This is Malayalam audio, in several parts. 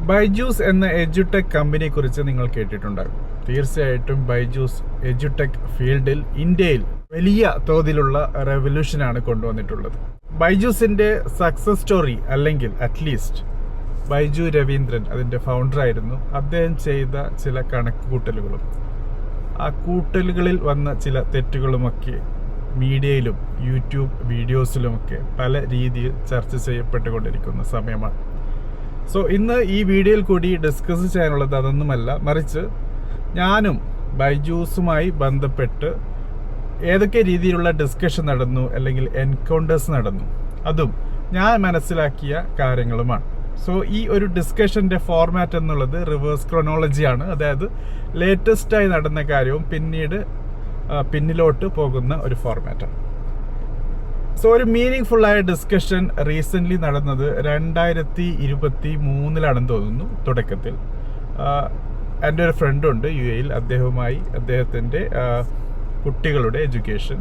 ബൈജൂസ് എന്ന എഡ്യൂടെക് കമ്പനിയെ കുറിച്ച് നിങ്ങൾ കേട്ടിട്ടുണ്ടാകും. തീർച്ചയായിട്ടും ബൈജൂസ് എഡ്യൂടെക് ഫീൽഡിൽ ഇന്ത്യയിൽ വലിയ തോതിലുള്ള റെവല്യൂഷനാണ് കൊണ്ടുവന്നിട്ടുള്ളത്. ബൈജൂസിന്റെ സക്സസ് സ്റ്റോറി, അല്ലെങ്കിൽ അറ്റ്ലീസ്റ്റ് ബൈജു രവീന്ദ്രൻ അതിന്റെ ഫൗണ്ടർ ആയിരുന്നു. അദ്ദേഹം ചെയ്ത ചില കണക്കുകൂട്ടലുകളും ആ കൂട്ടലുകളിൽ വന്ന ചില തെറ്റുകളുമൊക്കെ മീഡിയയിലും യൂട്യൂബ് വീഡിയോസിലുമൊക്കെ പല രീതിയിൽ ചർച്ച ചെയ്യപ്പെട്ടുകൊണ്ടിരിക്കുന്ന സമയമാണ്. സോ ഇന്ന് ഈ വീഡിയോയിൽ കൂടി ഡിസ്കസ് ചെയ്യാനുള്ളത് അതൊന്നുമല്ല, മറിച്ച് ഞാനും ബൈജൂസുമായി ബന്ധപ്പെട്ട് ഏതൊക്കെ രീതിയിലുള്ള ഡിസ്കഷൻ നടന്നു, അല്ലെങ്കിൽ എൻകൗണ്ടേഴ്സ് നടന്നു, അതും ഞാൻ മനസ്സിലാക്കിയ കാര്യങ്ങളുമാണ്. സോ ഈ ഒരു ഡിസ്കഷന്റെ ഫോർമാറ്റ് എന്നുള്ളത് റിവേഴ്സ് ക്രോണോളജിയാണ്. അതായത് ലേറ്റസ്റ്റായി നടന്ന കാര്യവും പിന്നിലോട്ട് പോകുന്ന ഒരു ഫോർമാറ്റാണ്. സോ ഒരു മീനിങ് ഫുള്ളായ ഡിസ്കഷൻ റീസെൻ്റ്ലി നടന്നത് 2023 തോന്നുന്നു തുടക്കത്തിൽ. എൻ്റെ ഒരു ഫ്രണ്ടുണ്ട് UAE-യിൽ. അദ്ദേഹത്തിൻ്റെ കുട്ടികളുടെ എഡ്യൂക്കേഷൻ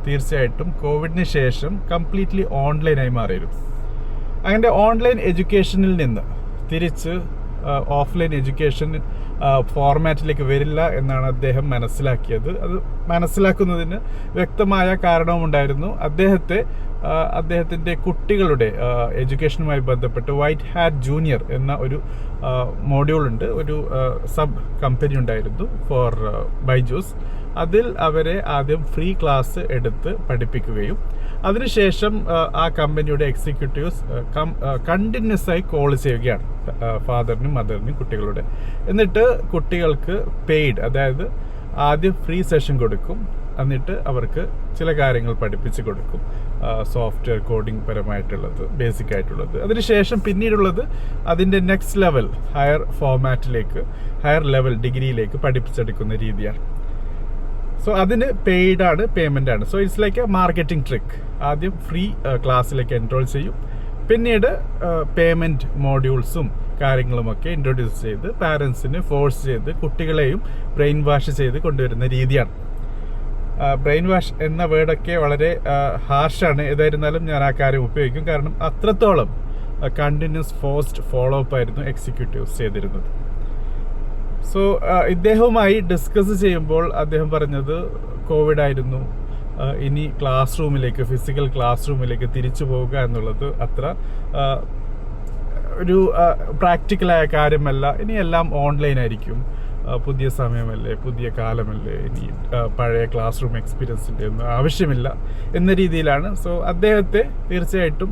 തീർച്ചയായിട്ടും കോവിഡിന് ശേഷം കംപ്ലീറ്റ്ലി ഓൺലൈനായി മാറിയിരുന്നു. അങ്ങനെ ഓൺലൈൻ എഡ്യൂക്കേഷനിൽ നിന്ന് തിരിച്ച് ഓഫ്ലൈൻ എഡ്യൂക്കേഷൻ ഫോർമാറ്റിലേക്ക് വരില്ല എന്നാണ് അദ്ദേഹം മനസ്സിലാക്കിയത്. അത് മനസ്സിലാക്കുന്നതിന് വ്യക്തമായ കാരണവുമുണ്ടായിരുന്നു. അദ്ദേഹത്തിൻ്റെ കുട്ടികളുടെ എഡ്യൂക്കേഷനുമായി ബന്ധപ്പെട്ട് വൈറ്റ് ഹാറ്റ് ജൂനിയർ എന്ന ഒരു മോഡ്യൂൾ ഉണ്ട്, ഒരു സബ് കമ്പനി ഉണ്ടായിരുന്നു ഫോർ ബൈജൂസ്. അതിൽ അവരെ ആദ്യം ഫ്രീ ക്ലാസ് എടുത്ത് പഠിപ്പിക്കുകയും അതിനുശേഷം ആ കമ്പനിയുടെ എക്സിക്യൂട്ടീവ്സ് കണ്ടിന്യൂസ് ആയി കോൾ ചെയ്യുകയാണ് ഫാദറിനും മദറിനും കുട്ടികളുടെ. എന്നിട്ട് കുട്ടികൾക്ക് പെയ്ഡ്, അതായത് ആദ്യം ഫ്രീ സെഷൻ കൊടുക്കും, എന്നിട്ട് അവർക്ക് ചില കാര്യങ്ങൾ പഠിപ്പിച്ച് കൊടുക്കും, സോഫ്റ്റ്വെയർ കോഡിംഗ് പരമായിട്ടുള്ളത്, ബേസിക് ആയിട്ടുള്ളത്. അതിനുശേഷം പിന്നീടുള്ളത് അതിൻ്റെ നെക്സ്റ്റ് ലെവൽ ഹയർ ലെവൽ ഡിഗ്രിയിലേക്ക് പഠിപ്പിച്ചെടുക്കുന്ന രീതിയാണ്. സോ അതിന് പെയ്ഡാണ്, പേയ്മെൻ്റ് ആണ്. So it's like A marketing trick. ആദ്യം ഫ്രീ ക്ലാസ്സിലേക്ക് എൻറോൾ ചെയ്യും, പിന്നീട് പേയ്മെൻറ്റ് മോഡ്യൂൾസും കാര്യങ്ങളുമൊക്കെ ഇൻട്രൊഡ്യൂസ് ചെയ്ത് പാരൻസിന് ഫോഴ്സ് ചെയ്ത് കുട്ടികളെയും ബ്രെയിൻ വാഷ് ചെയ്ത് കൊണ്ടുവരുന്ന രീതിയാണ്. ബ്രെയിൻ വാഷ് എന്ന വേർഡൊക്കെ വളരെ ഹാർഷാണ്. ഏതായിരുന്നാലും ഞാൻ ആ കാര്യം ഉപയോഗിക്കും, കാരണം അത്രത്തോളം കണ്ടിന്യൂസ് ഫോഴ്സ്ഡ് ഫോളോ അപ്പ് ആയിരുന്നു എക്സിക്യൂട്ടീവ്സ് ചെയ്തിരുന്നത്. സോ ഇദ്ദേഹവുമായി ഡിസ്കസ് ചെയ്യുമ്പോൾ അദ്ദേഹം പറഞ്ഞത് കോവിഡ് ആയിരുന്നു, ഇനി ഫിസിക്കൽ ക്ലാസ് റൂമിലേക്ക് തിരിച്ചു പോവുക എന്നുള്ളത് അത്ര ഒരു പ്രാക്ടിക്കലായ കാര്യമല്ല. ഇനി എല്ലാം ഓൺലൈൻ ആയിരിക്കും, പുതിയ സമയമല്ലേ, പുതിയ കാലമല്ലേ, ഇനി പഴയ ക്ലാസ് റൂം എക്സ്പീരിയൻസിൻ്റെ ഒന്നും ആവശ്യമില്ല എന്ന രീതിയിലാണ്. സോ അദ്ദേഹത്തെ തീർച്ചയായിട്ടും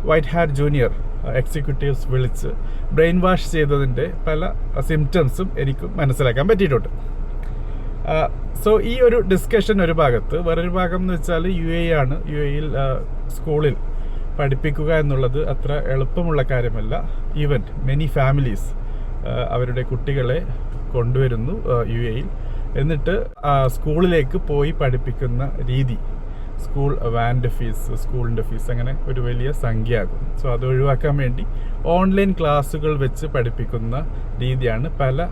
വൈറ്റ് ഹാറ്റ് ജൂനിയർ എക്സിക്യൂട്ടീവ്സ് വിളിച്ച് ബ്രെയിൻ വാഷ് ചെയ്തതിൻ്റെ പല സിംറ്റംസും എനിക്കും മനസ്സിലാക്കാൻ പറ്റിയിട്ടുണ്ട്. സോ ഈ ഒരു ഡിസ്കഷൻ ഒരു ഭാഗത്ത്, വേറൊരു ഭാഗം എന്ന് വെച്ചാൽ UAE-യിൽ സ്കൂളിൽ പഠിപ്പിക്കുക എന്നുള്ളത് അത്ര എളുപ്പമുള്ള കാര്യമല്ല. ഈവൻ മെനി ഫാമിലീസ് അവരുടെ കുട്ടികളെ കൊണ്ടുവരുന്നു UAE-യിൽ, എന്നിട്ട് സ്കൂളിലേക്ക് പോയി പഠിപ്പിക്കുന്ന രീതി, സ്കൂൾ വാൻ്റെ ഫീസ്, സ്കൂളിൻ്റെ ഫീസ്, അങ്ങനെ ഒരു വലിയ സംഖ്യയാകും. സോ അത് ഒഴിവാക്കാൻ വേണ്ടി ഓൺലൈൻ ക്ലാസ്സുകൾ വെച്ച് പഠിപ്പിക്കുന്ന രീതിയാണ് പല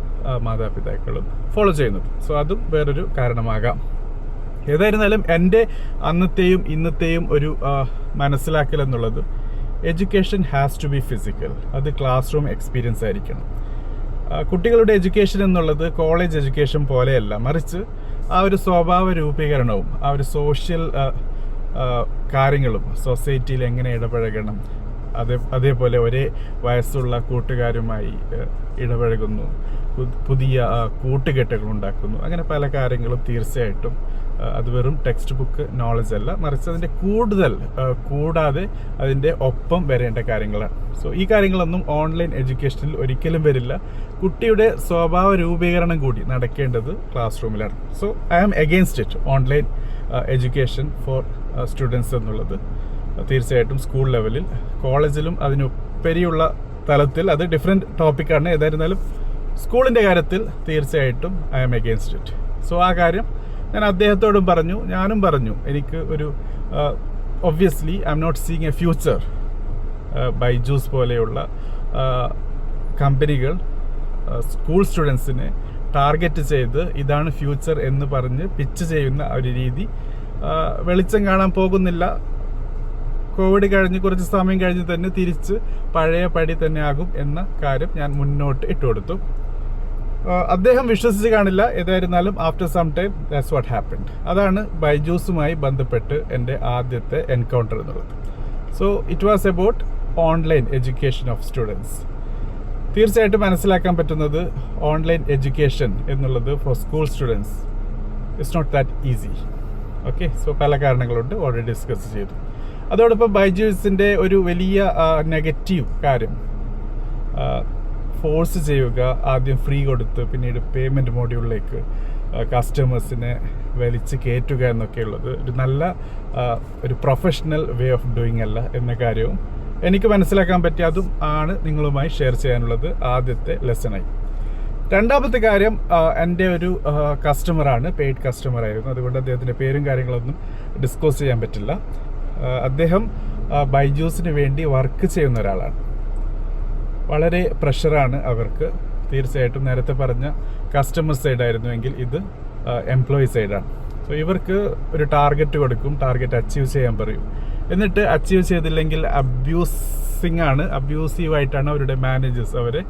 മാതാപിതാക്കളും ഫോളോ ചെയ്യുന്നത്. സോ അതും വേറൊരു കാരണമാകാം. ഏതായിരുന്നാലും എൻ്റെ അന്നത്തെയും ഇന്നത്തെയും ഒരു മനസ്സിലാക്കൽ എന്നുള്ളത്, education has to be physical. അത് ക്ലാസ് റൂം എക്സ്പീരിയൻസ് ആയിരിക്കണം. കുട്ടികളുടെ എഡ്യൂക്കേഷൻ എന്നുള്ളത് കോളേജ് എഡ്യൂക്കേഷൻ പോലെയല്ല, മറിച്ച് ആ ഒരു സ്വഭാവ രൂപീകരണവും ആ ഒരു സോഷ്യൽ കാര്യങ്ങളും, സൊസൈറ്റിയിൽ എങ്ങനെ ഇടപഴകണം, അതേപോലെ ഒരേ വയസ്സുള്ള കൂട്ടുകാരുമായി ഇടപഴകുന്നു, പുതിയ കൂട്ടുകെട്ടുകൾ ഉണ്ടാക്കുന്നു, അങ്ങനെ പല കാര്യങ്ങളും തീർച്ചയായിട്ടും അത് വെറും ടെക്സ്റ്റ് ബുക്ക് നോളജ് അല്ല, മറിച്ച് അതിൻ്റെ കൂടാതെ അതിൻ്റെ ഒപ്പം വരേണ്ട കാര്യങ്ങളാണ്. സോ ഈ കാര്യങ്ങളൊന്നും ഓൺലൈൻ എഡ്യൂക്കേഷനിൽ ഒരിക്കലും വരില്ല. കുട്ടിയുടെ സ്വഭാവ രൂപീകരണം കൂടി നടക്കേണ്ടത് ക്ലാസ് റൂമിലാണ്. So I am against it, online education for students എന്നുള്ളത്. തീർച്ചയായിട്ടും സ്കൂൾ ലെവലിൽ, കോളേജിലും അതിനുപരിയുള്ള തലത്തിൽ അത് ഡിഫറെൻറ്റ് ടോപ്പിക്കാണ്. ഏതായിരുന്നാലും സ്കൂളിൻ്റെ കാര്യത്തിൽ തീർച്ചയായിട്ടും I am against it. So ആ കാര്യം ഞാൻ അദ്ദേഹത്തോടും പറഞ്ഞു, ഞാനും പറഞ്ഞു. എനിക്ക് ഒരു obviously I am not seeing a future. Byju's പോലെയുള്ള കമ്പനികൾ സ്കൂൾ സ്റ്റുഡൻസിനെ ടാർഗറ്റ് ചെയ്ത് ഇതാണ് ഫ്യൂച്ചർ എന്ന് പറഞ്ഞ് പിച്ച് ചെയ്യുന്ന ഒരു രീതി വെളിച്ചം കാണാൻ പോകുന്നില്ല. കോവിഡ് കഴിഞ്ഞ് കുറച്ച് സമയം കഴിഞ്ഞ് തന്നെ തിരിച്ച് പഴയ പടി തന്നെ ആകും എന്ന കാര്യം ഞാൻ മുന്നോട്ട് ഇട്ടുകൊടുത്തു. അദ്ദേഹം വിശ്വസിച്ച് കാണില്ല. ഏതായിരുന്നാലും after some time that's what happened. അതാണ് ബൈജൂസുമായി ബന്ധപ്പെട്ട് എൻ്റെ ആദ്യത്തെ എൻകൗണ്ടർ എന്നുള്ളത്. So it was about online education of students. തീർച്ചയായിട്ടും മനസ്സിലാക്കാൻ പറ്റുന്നത് ഓൺലൈൻ എഡ്യൂക്കേഷൻ എന്നുള്ളത് for school students it's not that easy. Okay, so പല കാരണങ്ങളുണ്ട്, ഓൾറെഡി ഡിസ്കസ് ചെയ്തു. അതോടൊപ്പം ബൈജൂസിൻ്റെ ഒരു വലിയ നെഗറ്റീവ് കാര്യം ഫോഴ്സ് ചെയ്യുക, ആദ്യം ഫ്രീ കൊടുത്ത് പിന്നീട് പേയ്മെൻറ്റ് മോഡ്യൂളിലേക്ക് കസ്റ്റമേഴ്സിനെ വലിച്ച് കയറ്റുക എന്നൊക്കെയുള്ളത് ഒരു നല്ല ഒരു പ്രൊഫഷണൽ വേ ഓഫ് ഡൂയിങ് അല്ല എന്ന കാര്യവും എനിക്ക് മനസ്സിലാക്കാൻ പറ്റി. അതും ആണ് നിങ്ങളുമായി ഷെയർ ചെയ്യാനുള്ളത് ആദ്യത്തെ ലെസണായി. രണ്ടാമത്തെ കാര്യം, എൻ്റെ ഒരു കസ്റ്റമറാണ്, പെയ്ഡ് കസ്റ്റമർ ആയിരുന്നു. അതുകൊണ്ട് അദ്ദേഹത്തിൻ്റെ പേരും കാര്യങ്ങളൊന്നും ഡിസ്ക്ലോസ് ചെയ്യാൻ പറ്റില്ല. അദ്ദേഹം ബൈജൂസിന് വേണ്ടി വർക്ക് ചെയ്യുന്ന ഒരാളാണ്. വളരെ പ്രഷറാണ് അവർക്ക്. തീർച്ചയായിട്ടും നേരത്തെ പറഞ്ഞ കസ്റ്റമർ സൈഡായിരുന്നുവെങ്കിൽ ഇത് എംപ്ലോയി സൈഡാണ്. സോ ഇവർക്ക് ഒരു ടാർഗറ്റ് കൊടുക്കും, ടാർഗറ്റ് അച്ചീവ് ചെയ്യാൻ പറയും. എന്നിട്ട് അച്ചീവ് ചെയ്തില്ലെങ്കിൽ അബ്യൂസീവായിട്ടാണ് അവരുടെ മാനേജേഴ്സ് അവരെ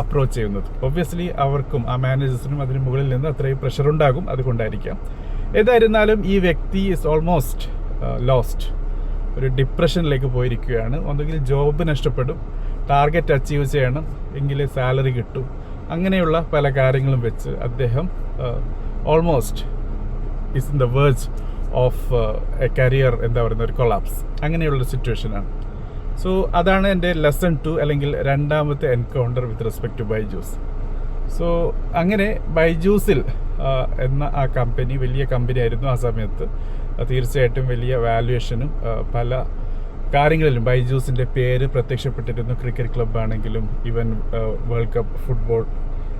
അപ്രോച്ച് ചെയ്യുന്നത്. ഒബ്വിയസ്ലി അവർക്കും ആ മാനേജേഴ്സിനും അതിന് മുകളിൽ നിന്ന് അത്രയും പ്രഷർ ഉണ്ടാകും. അതുകൊണ്ടായിരിക്കാം. ഏതായിരുന്നാലും ഈ വ്യക്തി ഈസ് ഓൾമോസ്റ്റ് ലോസ്റ്റ്. ഒരു ഡിപ്രഷനിലേക്ക് പോയിരിക്കുകയാണ്. ഒന്നുകിൽ ജോബ് നഷ്ടപ്പെടും, ടാർഗറ്റ് അച്ചീവ് ചെയ്യണം എങ്കിലേ സാലറി കിട്ടൂ, അങ്ങനെയുള്ള പല കാര്യങ്ങളും വെച്ച് അദ്ദേഹം almost is in the verge of A career, എന്താ പറയുന്ന ഒരു കൊളാപ്സ്, അങ്ങനെയുള്ളൊരു സിറ്റുവേഷനാണ്. സോ അതാണ് എൻ്റെ ലെസൺ 2 അല്ലെങ്കിൽ രണ്ടാമത്തെ encounter with respect to Byju's. So അങ്ങനെ ബൈജൂസിൽ എന്ന ആ കമ്പനി വലിയ കമ്പനി ആയിരുന്നു ആ സമയത്ത്. തീർച്ചയായിട്ടും വലിയ വാല്യുവേഷനും പല കാര്യങ്ങളിലും ബൈജൂസിൻ്റെ പേര് പ്രത്യക്ഷപ്പെട്ടിരുന്നു. ക്രിക്കറ്റ് ക്ലബ്ബാണെങ്കിലും ഈവൻ വേൾഡ് കപ്പ് ഫുട്ബോൾ,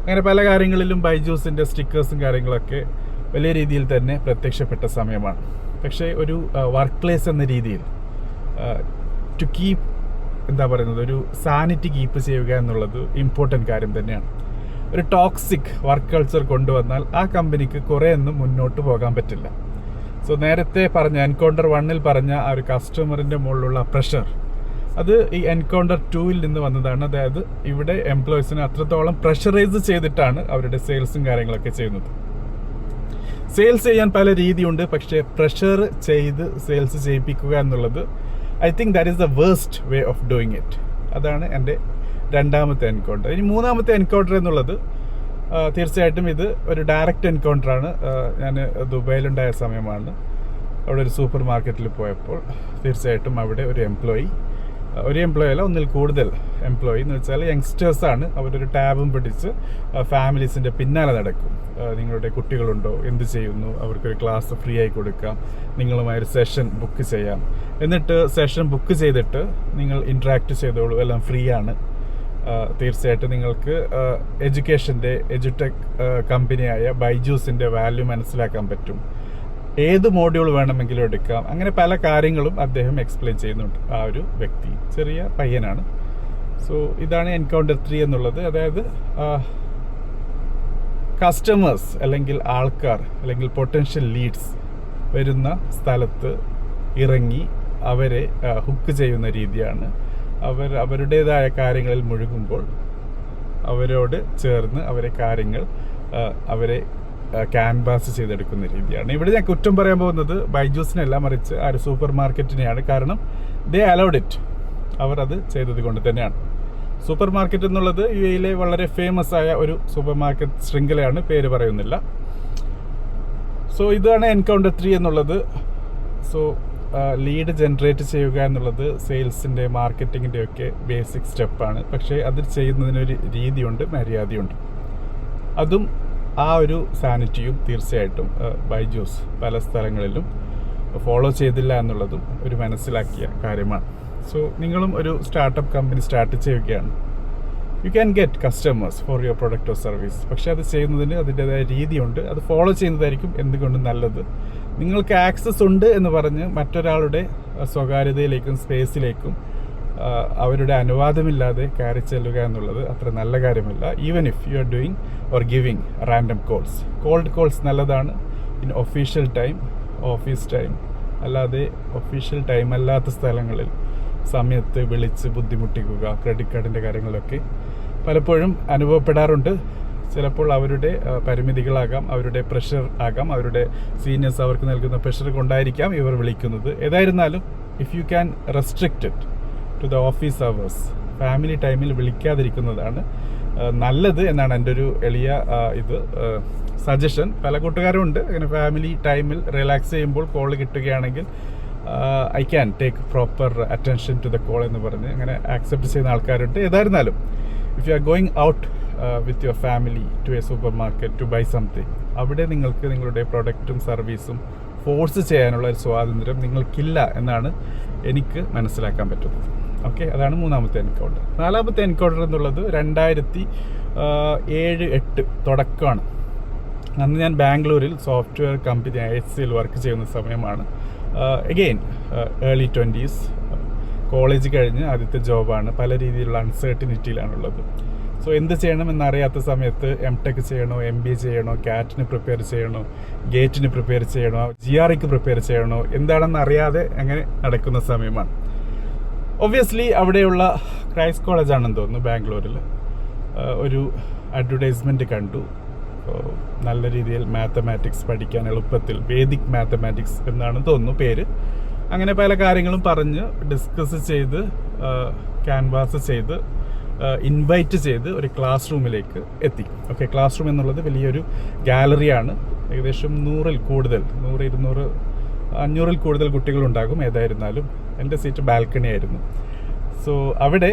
അങ്ങനെ പല കാര്യങ്ങളിലും ബൈജൂസിൻ്റെ സ്റ്റിക്കേഴ്സും കാര്യങ്ങളൊക്കെ വലിയ രീതിയിൽ തന്നെ പ്രത്യക്ഷപ്പെട്ട സമയമാണ്. പക്ഷേ ഒരു വർക്ക് പ്ലേസ് എന്ന രീതിയിൽ ടു കീപ്പ്, എന്താ പറയുന്നത്, ഒരു സാനിറ്റി കീപ്പ് ചെയ്യുക എന്നുള്ളത് ഇമ്പോർട്ടൻറ്റ് കാര്യം തന്നെയാണ്. ഒരു ടോക്സിക് വർക്ക് കൾച്ചർ കൊണ്ടുവന്നാൽ ആ കമ്പനിക്ക് കുറേയൊന്നും മുന്നോട്ട് പോകാൻ പറ്റില്ല. സോ നേരത്തെ പറഞ്ഞ എൻകൗണ്ടർ 1-ൽ പറഞ്ഞ ആ ഒരു കസ്റ്റമറിൻ്റെ മുകളിലുള്ള പ്രഷർ, അത് ഈ എൻകൗണ്ടർ 2-ൽ നിന്ന് വന്നതാണ്. അതായത് ഇവിടെ എംപ്ലോയീസിനെ അത്രത്തോളം പ്രഷറൈസ് ചെയ്തിട്ടാണ് അവരുടെ സെയിൽസും കാര്യങ്ങളൊക്കെ ചെയ്യുന്നത്. സെയിൽസ് ചെയ്യാൻ പല രീതിയുണ്ട്, പക്ഷേ പ്രഷർ ചെയ്ത് സെയിൽസ് ചെയ്യിപ്പിക്കുക എന്നുള്ളത് I think that is the worst way of doing it. അതാണ് എൻ്റെ രണ്ടാമത്തെ എൻകൗണ്ടർ. ഇനി മൂന്നാമത്തെ എൻകൗണ്ടർ എന്നുള്ളത് തീർച്ചയായിട്ടും ഇത് ഒരു ഡയറക്റ്റ് എൻകൗണ്ടറാണ്. ഞാൻ ദുബായിലുണ്ടായ സമയമാണ്. അവിടെ ഒരു സൂപ്പർ മാർക്കറ്റിൽ പോയപ്പോൾ തീർച്ചയായിട്ടും അവിടെ ഒരു എംപ്ലോയി അല്ല, ഒന്നിൽ കൂടുതൽ എംപ്ലോയി എന്ന് വെച്ചാൽ യങ്സ്റ്റേഴ്സാണ്. അവരൊരു ടാബും പിടിച്ച് ഫാമിലീസിൻ്റെ പിന്നാലെ നടക്കും. നിങ്ങളുടെ കുട്ടികളുണ്ടോ, എന്ത് ചെയ്യുന്നു, അവർക്കൊരു ക്ലാസ് ഫ്രീ ആയി കൊടുക്കാം, നിങ്ങളുമായൊരു സെഷൻ ബുക്ക് ചെയ്യാം, എന്നിട്ട് സെഷൻ ബുക്ക് ചെയ്തിട്ട് നിങ്ങൾ ഇൻട്രാക്ട് ചെയ്തോളൂ, എല്ലാം ഫ്രീ ആണ്. തീർച്ചയായിട്ടും നിങ്ങൾക്ക് എഡ്യൂടെക് കമ്പനിയായ ബൈജൂസിൻ്റെ വാല്യൂ മനസ്സിലാക്കാൻ പറ്റും. ഏത് മോഡ്യൂൾ വേണമെങ്കിലും എടുക്കാം. അങ്ങനെ പല കാര്യങ്ങളും അദ്ദേഹം എക്സ്പ്ലെയിൻ ചെയ്യുന്നുണ്ട്. ആ ഒരു വ്യക്തി ചെറിയ പയ്യനാണ്. സോ ഇതാണ് എൻകൗണ്ടർ 3 എന്നുള്ളത്. അതായത് കസ്റ്റമേഴ്സ് അല്ലെങ്കിൽ ആൾക്കാർ അല്ലെങ്കിൽ പൊട്ടൻഷ്യൽ ലീഡ്സ് വരുന്ന സ്ഥലത്ത് ഇറങ്ങി അവരെ ഹുക്ക് ചെയ്യുന്ന രീതിയാണ്. അവരുടേതായ കാര്യങ്ങളിൽ മുഴുകുമ്പോൾ അവരോട് ചേർന്ന് അവരെ ക്യാൻവാസ് ചെയ്തെടുക്കുന്ന രീതിയാണ്. ഇവിടെ ഞാൻ കുറ്റം പറയാൻ പോകുന്നത് ബൈജൂസിനല്ല, മറിച്ച് ആ ഒരു സൂപ്പർ മാർക്കറ്റിനെയാണ്. കാരണം ദേ അലൗഡ് ഇറ്റ്, അവർ അത് ചെയ്തത് കൊണ്ട് തന്നെയാണ്. സൂപ്പർ മാർക്കറ്റ് എന്നുള്ളത് UAE വളരെ ഫേമസ് ആയ ഒരു സൂപ്പർ മാർക്കറ്റ് ശൃംഖലയാണ്, പേര് പറയുന്നില്ല. സോ ഇതാണ് എൻകൗണ്ടർ 3 എന്നുള്ളത്. സോ ലീഡ് ജനറേറ്റ് ചെയ്യുക എന്നുള്ളത് സെയിൽസിൻ്റെ മാർക്കറ്റിങ്ങിൻ്റെ ഒക്കെ ബേസിക് സ്റ്റെപ്പാണ്. പക്ഷേ അത് ചെയ്യുന്നതിനൊരു രീതിയുണ്ട്, മര്യാദയുണ്ട്. അതും ആ ഒരു സാനിറ്റിയും തീർച്ചയായിട്ടും ബൈജൂസ് പല സ്ഥലങ്ങളിലും ഫോളോ ചെയ്തില്ല എന്നുള്ളതും ഒരു മനസ്സിലാക്കിയ കാര്യമാണ്. സോ നിങ്ങളും ഒരു സ്റ്റാർട്ടപ്പ് കമ്പനി സ്റ്റാർട്ട് ചെയ്യുകയാണ്, you can get customers for your product or service. പക്ഷേ അത് ചെയ്യുന്നതിന് അതിൻ്റെതായ രീതിയുണ്ട്. അത് ഫോളോ ചെയ്യുന്നതായിരിക്കും എന്തുകൊണ്ടും നല്ലത്. നിങ്ങൾക്ക് ആക്സസ് ഉണ്ട് എന്ന് പറഞ്ഞ് മറ്റൊരാളുടെ സ്വകാര്യതയിലേക്കും സ്പേസിലേക്കും അവരുടെ അനുവാദമില്ലാതെ കയറി ചെല്ലുക എന്നുള്ളത് അത്ര നല്ല കാര്യമല്ല. Even if you are doing or giving random cold calls നല്ലതാണ് in official time, office time, അല്ലാതെ ഒഫീഷ്യൽ ടൈം അല്ലാത്ത സ്ഥലങ്ങളിൽ സമയത്ത് വിളിച്ച് ബുദ്ധിമുട്ടിക്കുക, ക്രെഡിറ്റ് കാർഡിൻ്റെ കാര്യങ്ങളൊക്കെ പലപ്പോഴും അനുഭവപ്പെടാറുണ്ട്. ചിലപ്പോൾ അവരുടെ പരിമിതികളാകാം, അവരുടെ പ്രഷർ ആകാം, അവരുടെ സീനിയേഴ്സ് അവർക്ക് നൽകുന്ന പ്രഷർ കൊണ്ടായിരിക്കാം ഇവർ വിളിക്കുന്നത്. ഏതായിരുന്നാലും if you can restrict it to the office hours, family ടൈമിൽ വിളിക്കാതിരിക്കുന്നതാണ് നല്ലത് എന്നാണ് എൻ്റെ ഒരു എളിയ സജഷൻ. പല കൂട്ടുകാരും ഉണ്ട് അങ്ങനെ ഫാമിലി ടൈമിൽ റിലാക്സ് ചെയ്യുമ്പോൾ കോൾ കിട്ടുകയാണെങ്കിൽ I can take proper attention to the call എന്ന് പറഞ്ഞ് അങ്ങനെ ആക്സെപ്റ്റ് ചെയ്യുന്ന ആൾക്കാരുണ്ട്. ഏതായിരുന്നാലും if you are going out with your family to a supermarket to buy something, അവിടെ നിങ്ങൾക്ക് നിങ്ങളുടെ പ്രൊഡക്റ്റും സർവീസും ഫോഴ്സ് ചെയ്യാനുള്ള ഒരു സ്വാതന്ത്ര്യം നിങ്ങൾക്കില്ല എന്നാണ് എനിക്ക് മനസ്സിലാക്കാൻ പറ്റുന്നത്. ഓക്കെ, അതാണ് മൂന്നാമത്തെ എൻകൗണ്ടർ. നാലാമത്തെ എൻകൗണ്ടർ എന്നുള്ളത് 2007-8 തുടക്കമാണ്. അന്ന് ഞാൻ ബാംഗ്ലൂരിൽ സോഫ്റ്റ്വെയർ കമ്പനി IHCയിൽ വർക്ക് ചെയ്യുന്ന സമയമാണ്. അഗെയിൻ ഏർലി 20s, കോളേജ് കഴിഞ്ഞ് ആദ്യത്തെ ജോബാണ്. പല രീതിയിലുള്ള അൺസർട്ടിനിറ്റിയിലാണുള്ളത്. സോ എന്ത് ചെയ്യണം എന്നറിയാത്ത സമയത്ത് MTech ചെയ്യണോ, MBA ചെയ്യണോ, CATന് പ്രിപ്പയർ ചെയ്യണോ, ഗേറ്റിന് പ്രിപ്പയർ ചെയ്യണോ, GREക്ക് പ്രിപ്പയർ ചെയ്യണോ, എന്താണെന്ന് അറിയാതെ അങ്ങനെ നടക്കുന്ന സമയമാണ്. ഒബ്വിയസ്ലി അവിടെയുള്ള ക്രൈസ്റ്റ് കോളേജാണെന്ന് തോന്നുന്നു ബാംഗ്ലൂരിൽ, ഒരു അഡ്വർടൈസ്മെൻറ്റ് കണ്ടു. നല്ല രീതിയിൽ മാത്തമാറ്റിക്സ് പഠിക്കാൻ എളുപ്പത്തിൽ, വേദിക് മാത്തമാറ്റിക്സ് എന്നാണ് തോന്നുന്നു പേര്. അങ്ങനെ പല കാര്യങ്ങളും പറഞ്ഞ് ഡിസ്കസ് ചെയ്ത് ക്യാൻവാസ് ചെയ്ത് ഇൻവൈറ്റ് ചെയ്ത് ഒരു ക്ലാസ് റൂമിലേക്ക് എത്തി. ഓക്കെ, ക്ലാസ് റൂം എന്നുള്ളത് വലിയൊരു ഗാലറിയാണ്. ഏകദേശം 100-ൽ കൂടുതൽ, 100, 200, 500-ൽ കൂടുതൽ കുട്ടികളുണ്ടാകും. ഏതായിരുന്നാലും എൻ്റെ സീറ്റ് ബാൽക്കണി ആയിരുന്നു. സോ അവിടെ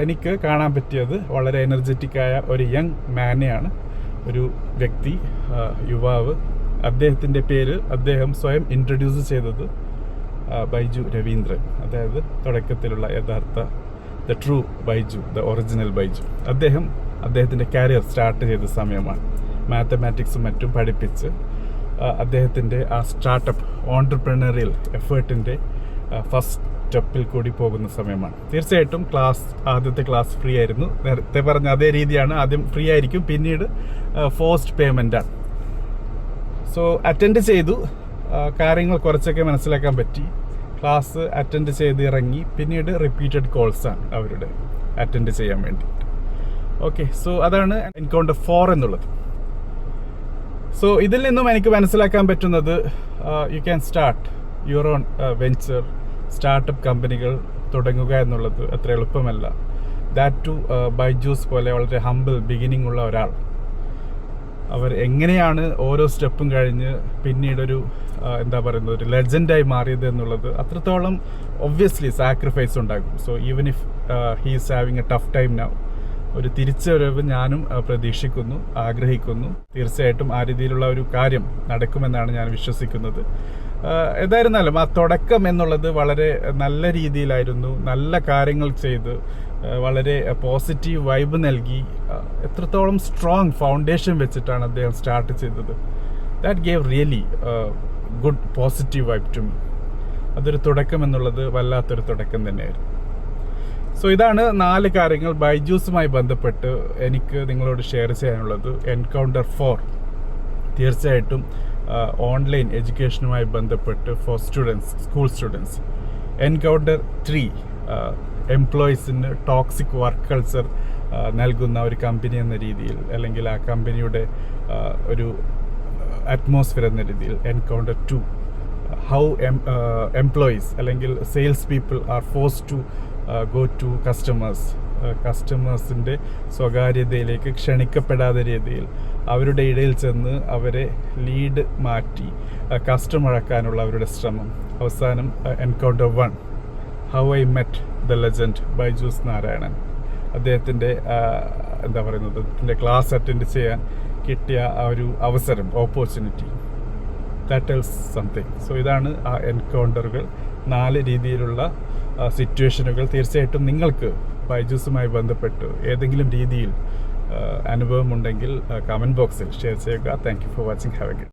എനിക്ക് കാണാൻ പറ്റിയത് വളരെ എനർജറ്റിക്കായ ഒരു യങ് മാനെയാണ്. ഒരു വ്യക്തി, യുവാവ്. അദ്ദേഹത്തിൻ്റെ പേര് അദ്ദേഹം സ്വയം ഇൻട്രൊഡ്യൂസ് ചെയ്തത് ബൈജു രവീന്ദ്രൻ, അതായത് തുടക്കത്തിലുള്ള യഥാർത്ഥ the true Baiju, the original Baiju. അദ്ദേഹത്തിൻ്റെ കരിയർ സ്റ്റാർട്ട് ചെയ്ത സമയമാണ്. മാത്തമാറ്റിക്സും മറ്റും പഠിപ്പിച്ച് അദ്ദേഹത്തിൻ്റെ ആ സ്റ്റാർട്ടപ്പ് ഓൺട്രപ്രണറിയൽ എഫേർട്ടിൻ്റെ ഫസ്റ്റ് സ്റ്റെപ്പിൽ കൂടി പോകുന്ന സമയമാണ്. തീർച്ചയായിട്ടും ആദ്യത്തെ ക്ലാസ് ഫ്രീ ആയിരുന്നു. നേരത്തെ പറഞ്ഞ അതേ രീതിയാണ്. ആദ്യം ഫ്രീ ആയിരിക്കും, പിന്നീട് ഫോഴ്സ്ഡ് പേയ്മെൻ്റാണ്. സോ അറ്റൻഡ് ചെയ്തു, കാര്യങ്ങൾ കുറച്ചൊക്കെ മനസ്സിലാക്കാൻ പറ്റി. ക്ലാസ് അറ്റൻഡ് ചെയ്ത് ഇറങ്ങി. പിന്നീട് റിപ്പീറ്റഡ് കോൾസാണ് അവരുടെ അറ്റൻഡ് ചെയ്യാൻ വേണ്ടിയിട്ട്. ഓക്കെ, സോ അതാണ് എൻകൗണ്ടർ 4 എന്നുള്ളത്. സോ ഇതിൽ നിന്നും എനിക്ക് മനസ്സിലാക്കാൻ പറ്റുന്നത് you can start your own venture, startup കമ്പനികൾ തുടങ്ങുക എന്നുള്ളത് അത്ര എളുപ്പമല്ല. ദാറ്റ് ടു ബൈജൂസ് പോലെ വളരെ ഹംബിൾ ബിഗിനിങ് ഉള്ള ഒരാൾ, അവർ എങ്ങനെയാണ് ഓരോ സ്റ്റെപ്പും കഴിഞ്ഞ് പിന്നീടൊരു ഒരു ലെജൻഡായി മാറിയത് എന്നുള്ളത് അത്രത്തോളം ഒബ്വിയസ്ലി സാക്രിഫൈസ് ഉണ്ടാകും. So even if he is having A tough time now, ഒരു തിരിച്ചുവരവ് ഞാനും പ്രതീക്ഷിക്കുന്നു, ആഗ്രഹിക്കുന്നു. തീർച്ചയായിട്ടും ആ രീതിയിലുള്ള ഒരു കാര്യം നടക്കുമെന്നാണ് ഞാൻ വിശ്വസിക്കുന്നത്. ഏതായിരുന്നാലും ആ തുടക്കം എന്നുള്ളത് വളരെ നല്ല രീതിയിലായിരുന്നു. നല്ല കാര്യങ്ങൾ ചെയ്ത് വളരെ പോസിറ്റീവ് വൈബ് നൽകി, എത്രത്തോളം സ്ട്രോങ് ഫൗണ്ടേഷൻ വെച്ചിട്ടാണ് അദ്ദേഹം സ്റ്റാർട്ട് ചെയ്തത്. That gave really good positive vibe to me. അതൊരു തുടക്കം എന്നുള്ളത് വല്ലാത്തൊരു തുടക്കം തന്നെയായിരുന്നു. സോ ഇതാണ് 4 കാര്യങ്ങൾ ബൈജൂസുമായി ബന്ധപ്പെട്ട് എനിക്ക് നിങ്ങളോട് ഷെയർ ചെയ്യാനുള്ളത്. എൻകൗണ്ടർ 4 തീർച്ചയായിട്ടും ഓൺലൈൻ എഡ്യൂക്കേഷനുമായി ബന്ധപ്പെട്ട് for students, school students. Encounter 3 എംപ്ലോയീസിന് ടോക്സിക് വർക്ക് കൾച്ചർ നൽകുന്ന ഒരു കമ്പനി എന്ന രീതിയിൽ, അല്ലെങ്കിൽ ആ കമ്പനിയുടെ ഒരു അറ്റ്മോസ്ഫിയർ എന്ന രീതിയിൽ. എൻകൗണ്ടർ 2 ഹൗ എംപ്ലോയീസ് അല്ലെങ്കിൽ sales people are forced to go to കസ്റ്റമേഴ്സിൻ്റെ സ്വകാര്യതയിലേക്ക് ക്ഷണിക്കപ്പെടാത്ത രീതിയിൽ അവരുടെ ഇടയിൽ ചെന്ന് അവരെ ലീഡ് മാറ്റി കസ്റ്റമറാക്കാനുള്ള അവരുടെ ശ്രമം. അവസാനം encounter 1 how I met the legend Byju's Narayanan. അദ്ദേഹത്തിൻ്റെ ക്ലാസ് അറ്റൻഡ് ചെയ്യാൻ കിട്ടിയ ആ ഒരു അവസരം, opportunity, that tells something. So ഇതാണ് ആ എൻകൗണ്ടറുകൾ, 4 രീതിയിലുള്ള സിറ്റുവേഷനുകൾ. തീർച്ചയായിട്ടും നിങ്ങൾക്ക് ബൈജൂസുമായി ബന്ധപ്പെട്ട് ഏതെങ്കിലും രീതിയിൽ അനുഭവമുണ്ടെങ്കിൽ കമൻറ്റ് ബോക്സിൽ ഷെയർ ചെയ്യുക. Thank you for watching. Have A good